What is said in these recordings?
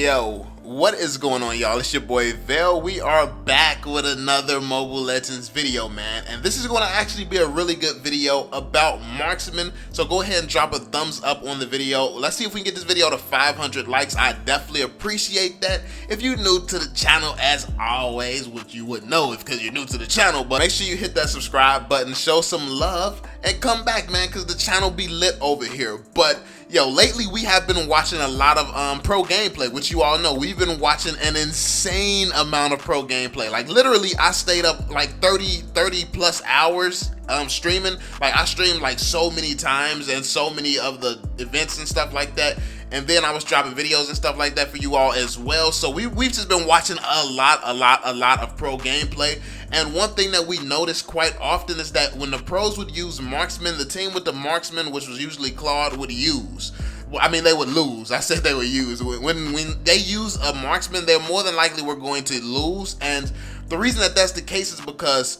Yo, what is going on, y'all? It's your boy VeLL. We are back with another Mobile Legends video, man, and this is going to actually be a really good video about Marksman. So go ahead and drop a thumbs up on the video. Let's see if we can get this video to 500 likes. I definitely appreciate that. If you're new to the channel, as always, which you would know because you're new to the channel, but make sure you hit that subscribe button, show some love, and come back, man, because the channel be lit over here. But yo, lately we have been watching a lot of pro gameplay, which you all know. We've been watching an insane amount of pro gameplay. Like literally, I stayed up like 30 plus hours streaming. Like I streamed like so many times and so many of the events and stuff like that. And then I was dropping videos and stuff like that for you all as well. So we've just been watching a lot of pro gameplay. And one thing that we noticed quite often is that when the pros would use Marksman, the team with the Marksman, which was usually Claude, would use. Well, I mean, they would lose. I said they would use. When they use a Marksman, they're more than likely we're going to lose. And the reason that that's the case is because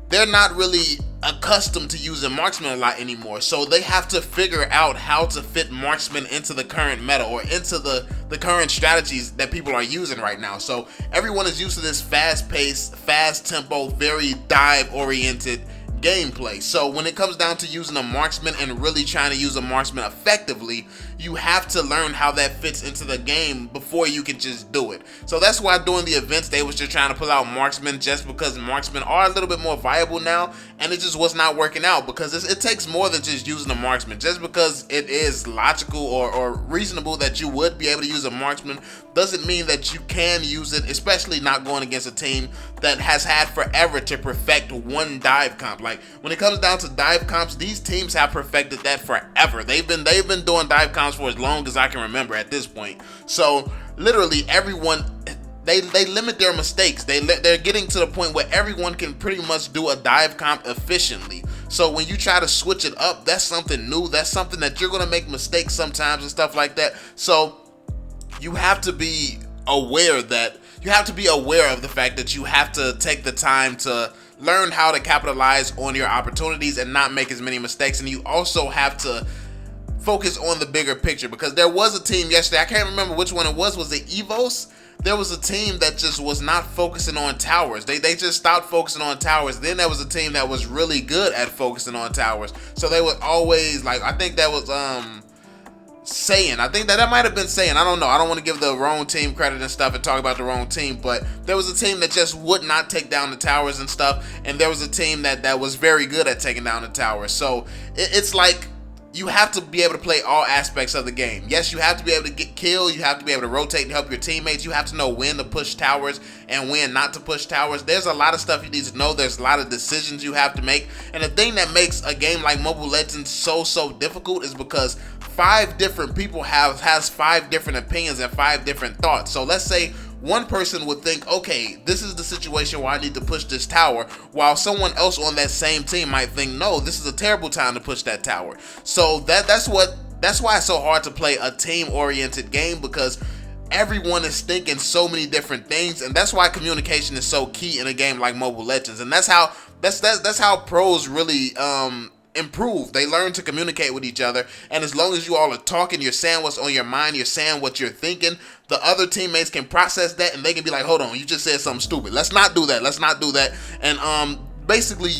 they're not really accustomed to using Marksman a lot anymore. So they have to figure out how to fit Marksman into the current meta or into the current strategies that people are using right now. So everyone is used to this fast-paced, fast-tempo, very dive-oriented gameplay. So when it comes down to using a Marksman and really trying to use a Marksman effectively, you have to learn how that fits into the game before you can just do it. So that's why during the events they was just trying to pull out Marksman, just because Marksman are a little bit more viable now, and it just was not working out because it takes more than just using a Marksman. Just because it is logical or reasonable that you would be able to use a Marksman doesn't mean that you can use it, especially not going against a team that has had forever to perfect one dive comp. Like when it comes down to dive comps, these teams have perfected that forever. They've been doing dive comps for as long as I can remember at this point. So literally everyone, they limit their mistakes. They're getting to the point where everyone can pretty much do a dive comp efficiently. So when you try to switch it up, that's something new. That's something that you're going to make mistakes sometimes and stuff like that. So you have to be aware of the fact that you have to take the time to learn how to capitalize on your opportunities and not make as many mistakes. And you also have to focus on the bigger picture, because there was a team yesterday, I can't remember which one it was it EVOS? There was a team that just was not focusing on towers. They just stopped focusing on towers. Then there was a team that was really good at focusing on towers. So they would always, like, I think that was Saiyan. I think that might have been Saiyan. I don't know. I don't want to give the wrong team credit and stuff and talk about the wrong team, but there was a team that just would not take down the towers and stuff, and there was a team that was very good at taking down the towers. So it's like you have to be able to play all aspects of the game. Yes, you have to be able to get killed. You have to be able to rotate and help your teammates. You have to know when to push towers and when not to push towers. There's a lot of stuff you need to know. There's a lot of decisions you have to make. And the thing that makes a game like Mobile Legends so difficult is because 5 different people has 5 different opinions and 5 different thoughts. So let's say one person would think, okay, this is the situation where I need to push this tower, while someone else on that same team might think, no, this is a terrible time to push that tower. So that's why it's so hard to play a team-oriented game, because everyone is thinking so many different things, and that's why communication is so key in a game like Mobile Legends. And that's how pros really improve. They learn to communicate with each other, and as long as you all are talking, you're saying what's on your mind, you're saying what you're thinking, the other teammates can process that, and they can be like, hold on, you just said something stupid, let's not do that, and basically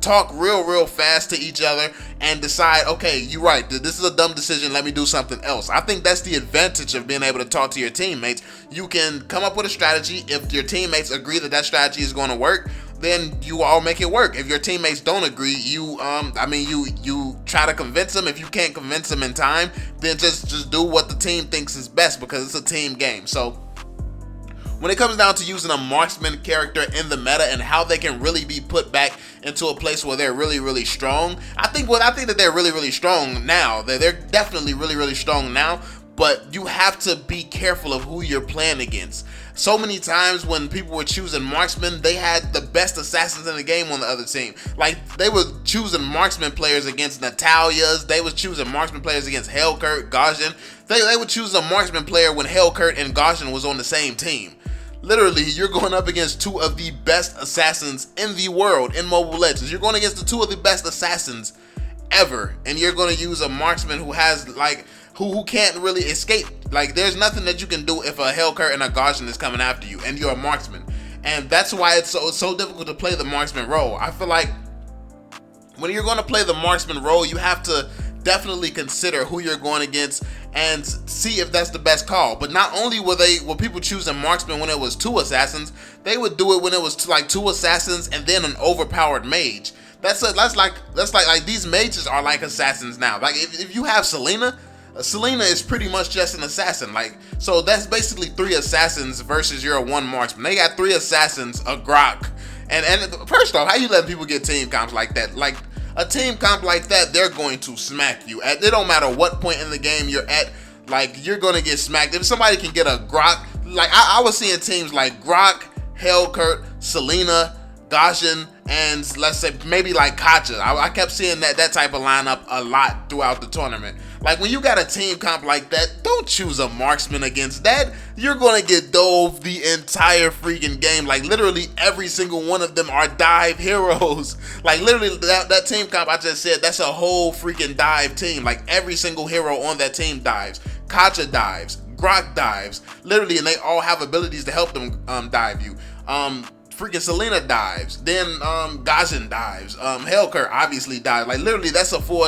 talk real fast to each other and decide, okay, you're right, this is a dumb decision, let me do something else. I think that's the advantage of being able to talk to your teammates. You can come up with a strategy. If your teammates agree that strategy is going to work, then you all make it work. If your teammates don't agree, you try to convince them. If you can't convince them in time, then just do what the team thinks is best, because it's a team game. So when it comes down to using a Marksman character in the meta and how they can really be put back into a place where they're really strong, I think that they're really strong now. They're definitely really strong now, but you have to be careful of who you're playing against. So many times when people were choosing Marksman, they had the best assassins in the game on the other team. Like, they were choosing Marksman players against Natalias. They was choosing Marksman players against Hellkurt, Gaussian. They would choose a Marksman player when Hellkurt and Gaussian was on the same team. Literally, you're going up against 2 of the best assassins in the world in Mobile Legends. You're going against the 2 of the best assassins ever, and you're going to use a Marksman who has, like, who can't really escape Like, there's nothing that you can do if a Hellcurt and a Gaussian is coming after you and you're a Marksman. And that's why it's so difficult to play the Marksman role. I feel like when you're going to play the Marksman role, you have to definitely consider who you're going against and see if that's the best call. But not only were people choosing Marksman when it was 2 assassins, they would do it when it was like 2 assassins and then an overpowered mage. That's like these mages are like assassins now. Like if you have Selena is pretty much just an assassin. Like, so that's basically 3 assassins versus your 1 Marksman. They got 3 assassins, a Grok, and first off, how you letting people get team comps like that? Like, a team comp like that, they're going to smack you. It don't matter what point in the game you're at, like, you're going to get smacked. If somebody can get a Grok, like, I was seeing teams like Grok, Hellcurt, Selena, Gaussian, and let's say maybe like Kacha. I kept seeing that type of lineup a lot throughout the tournament. Like, when you got a team comp like that, don't choose a Marksman against that. You're gonna get dove the entire freaking game. Like, literally every single one of them are dive heroes. Like, literally that team comp I just said, that's a whole freaking dive team. Like, every single hero on that team dives. Kacha dives, Grok dives, literally, and they all have abilities to help them dive you. Freaking Selena dives, then Gaussian dives, Hellcurt obviously dives. Like, literally, that's a full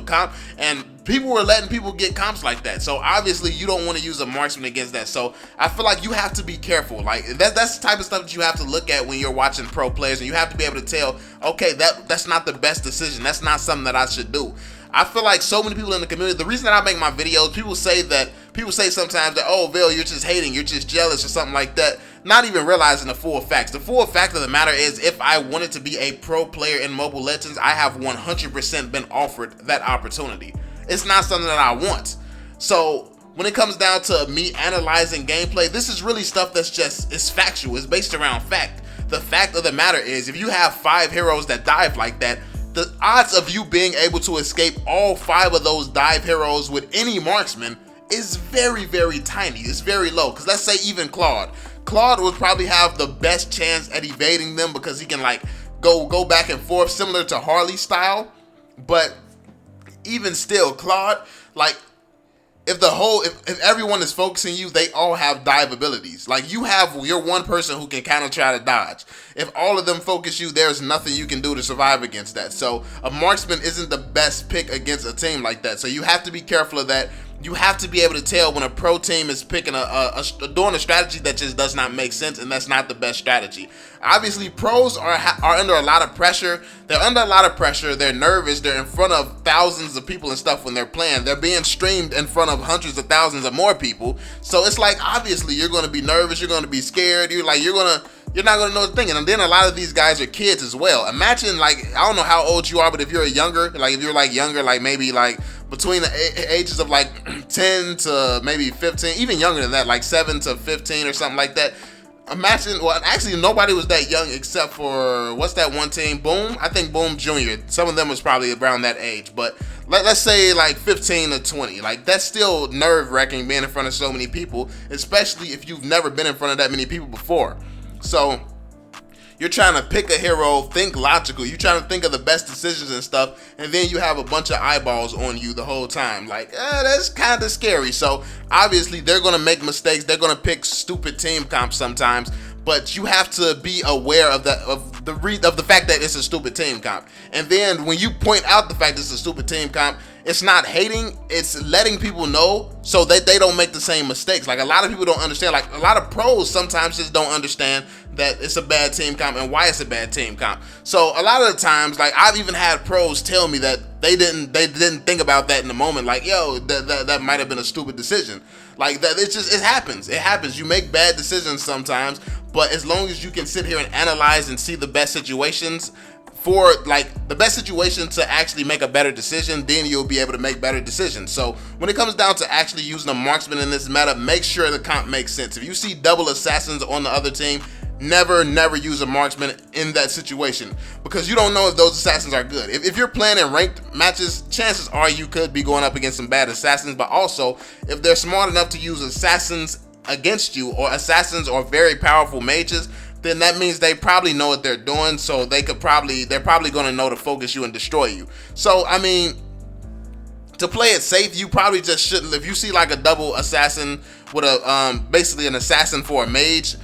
comp, and people were letting people get comps like that. So obviously you don't want to use a Marksman against that. So I feel like you have to be careful. Like, that's the type of stuff that you have to look at when you're watching pro players, and you have to be able to tell, okay, that's not the best decision. That's not something that I should do. I feel like so many people in the community, the reason that I make my videos, people say sometimes that, oh, VeLL, you're just hating, you're just jealous or something like that, not even realizing the full facts. The full fact of the matter is, if I wanted to be a pro player in Mobile Legends, I have 100% been offered that opportunity. It's not something that I want. So when it comes down to me analyzing gameplay, this is really stuff that's it's factual. It's based around fact. The fact of the matter is, if you have 5 heroes that dive like that, the odds of you being able to escape all 5 of those dive heroes with any Marksman is very, very tiny. It's very low. Because let's say even Claude would probably have the best chance at evading them, because he can like go back and forth similar to Harley style. But even still, Claude, like, if everyone is focusing you, they all have dive abilities. Like, you're one person who can kind of try to dodge. If all of them focus you, there's nothing you can do to survive against that. So a Marksman isn't the best pick against a team like that. So you have to be careful of that. You have to be able to tell when a pro team is picking doing a strategy that just does not make sense, and that's not the best strategy. Obviously, pros are under a lot of pressure. They're under a lot of pressure. They're nervous. They're in front of thousands of people and stuff when they're playing. They're being streamed in front of hundreds of thousands of more people. So it's like, obviously, you're going to be nervous. You're going to be scared. You're not going to know the thing. And then a lot of these guys are kids as well. Imagine, like, I don't know how old you are, but if you're younger, like maybe like between the ages of like 10 to maybe 15, even younger than that, like 7 to 15 or something like that. Imagine, well, actually nobody was that young except for, what's that one team? Boom? I think Boom Jr. Some of them was probably around that age, but let's say like 15 to 20. Like, that's still nerve-wracking being in front of so many people, especially if you've never been in front of that many people before. So you're trying to pick a hero, think logical. You're trying to think of the best decisions and stuff, and then you have a bunch of eyeballs on you the whole time. Like, that's kind of scary. So obviously they're going to make mistakes. They're going to pick stupid team comps sometimes, but you have to be aware of the fact that it's a stupid team comp. And then when you point out the fact it's a stupid team comp, it's not hating, it's letting people know so that they don't make the same mistakes. Like, a lot of people don't understand. Like, a lot of pros sometimes just don't understand that it's a bad team comp and why it's a bad team comp. So a lot of the times, like, I've even had pros tell me that they didn't think about that in the moment. Like, yo, that might have been a stupid decision. Like, that, it happens. You make bad decisions sometimes, but as long as you can sit here and analyze and see the best situations for, like, the best situation to actually make a better decision, then you'll be able to make better decisions. So when it comes down to actually using a Marksman in this meta, make sure the comp makes sense. If you see double assassins on the other team, never use a Marksman in that situation, because you don't know if those assassins are good. If you're playing in ranked matches, chances are you could be going up against some bad assassins, but also if they're smart enough to use assassins against you, or assassins or very powerful mages, then that means they probably know what they're doing, so they're probably going to know to focus you and destroy you. So, I mean, to play it safe, you probably just shouldn't. If you see like a double assassin with a basically an assassin for a mage,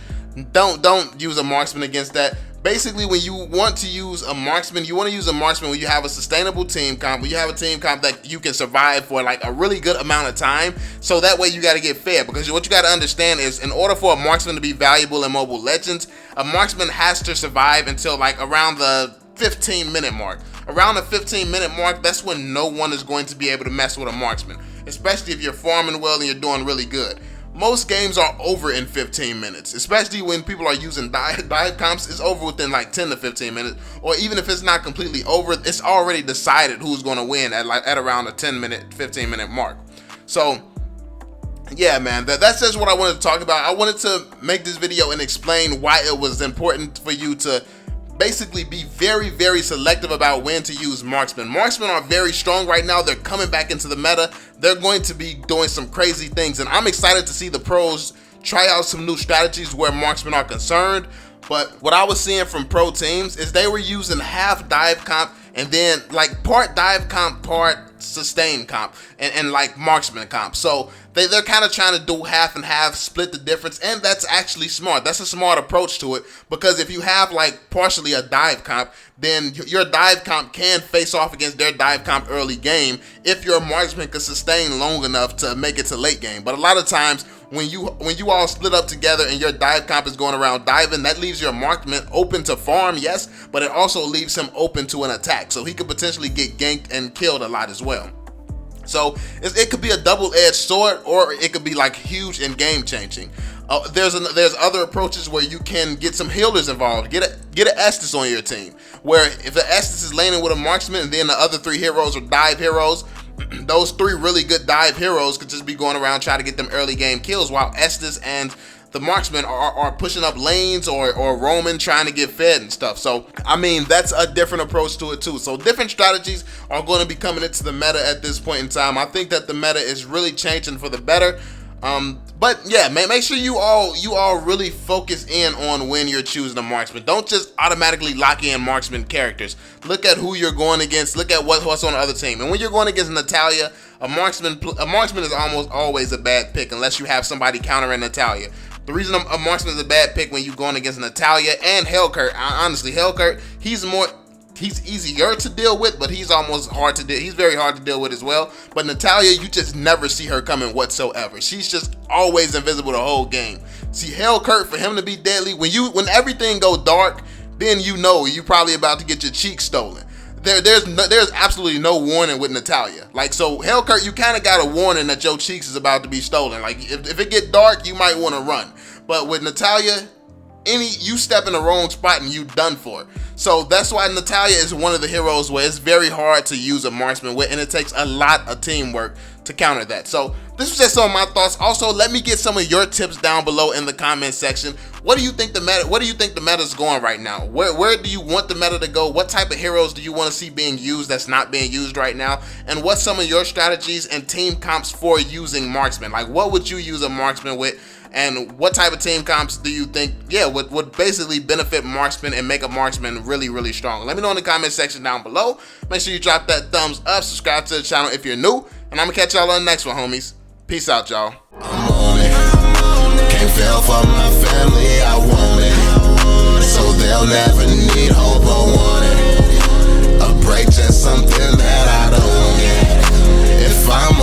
don't use a marksman against that. Basically, when you want to use a marksman, you want to use a marksman when you have a sustainable team comp, when you have a team comp that you can survive for like a really good amount of time. So that way you got to get fed, because what you got to understand is, in order for a marksman to be valuable in Mobile Legends, a marksman has to survive until like around the 15-minute mark. Around the 15-minute mark, that's when no one is going to be able to mess with a marksman, especially if you're farming well and you're doing really good. Most games are over in 15 minutes, especially when people are using dive comps. It's over within like 10 to 15 minutes, or even if it's not completely over, it's already decided who's going to win at around the 10-minute, 15-minute mark. So yeah, man, that's just what I wanted to talk about. I wanted to make this video and explain why it was important for you to basically be very, very selective about when to use marksmen. Marksmen are very strong right now. They're coming back into the meta. They're going to be doing some crazy things, and I'm excited to see the pros try out some new strategies where marksmen are concerned. But what I was seeing from pro teams is they were using half dive comp and then like part dive comp, part sustain comp, and like marksman comp. So they're kind of trying to do half and half, split the difference, and that's actually smart. That's a smart approach to it, because if you have like partially a dive comp, then your dive comp can face off against their dive comp early game if your marksman can sustain long enough to make it to late game. But a lot of times when you all split up together and your dive comp is going around diving, that leaves your marksman open to farm, yes, but it also leaves him open to an attack, so he could potentially get ganked and killed a lot as well. So it could be a double-edged sword, or it could be like huge and game-changing. There's other approaches where you can get some healers involved. Get an Estus on your team, where if the Estus is laning with a marksman and then the other 3 heroes are dive heroes, those 3 really good dive heroes could just be going around trying to get them early game kills, while Estus and the marksmen are pushing up lanes or roaming, trying to get fed and stuff. So I mean, that's a different approach to it too. So different strategies are going to be coming into the meta at this point in time. I think that the meta is really changing for the better. But yeah, make sure you all really focus in on when you're choosing a marksman. Don't just automatically lock in marksman characters. Look at who you're going against. Look at what's on the other team. And when you're going against Natalia, a marksman is almost always a bad pick unless you have somebody countering Natalia. The reason a marksman is a bad pick when you're going against Natalia and Hellkurt, honestly, Hellkurt, he's easier to deal with, but he's almost hard to deal. He's very hard to deal with as well. But Natalia, you just never see her coming whatsoever. She's just always invisible the whole game. See, Hellkurt, for him to be deadly, when everything go dark, then you know you're probably about to get your cheek stolen. There's absolutely no warning with Natalia. Like, so Hellkurt, you kind of got a warning that your cheeks is about to be stolen. Like, if it get dark, you might want to run. But with Natalia, you step in the wrong spot and you done for. So that's why Natalia is one of the heroes where it's very hard to use a marksman with, and it takes a lot of teamwork to counter that. So this was just some of my thoughts. Also, let me get some of your tips down below in the comment section. What do you think the meta is going right now? Where do you want the meta to go? What type of heroes do you want to see being used that's not being used right now? And what's some of your strategies and team comps for using marksman? Like, what would you use a marksman with? And what type of team comps do you think, would basically benefit marksman and make a marksman really, really strong? Let me know in the comment section down below. Make sure you drop that thumbs up, subscribe to the channel if you're new, and I'm gonna catch y'all on the next one, homies. Peace out, y'all. I'm on it. Can't fail for my family, I want it. So they'll never need hope or want it. A break, just something that I don't get. If I'm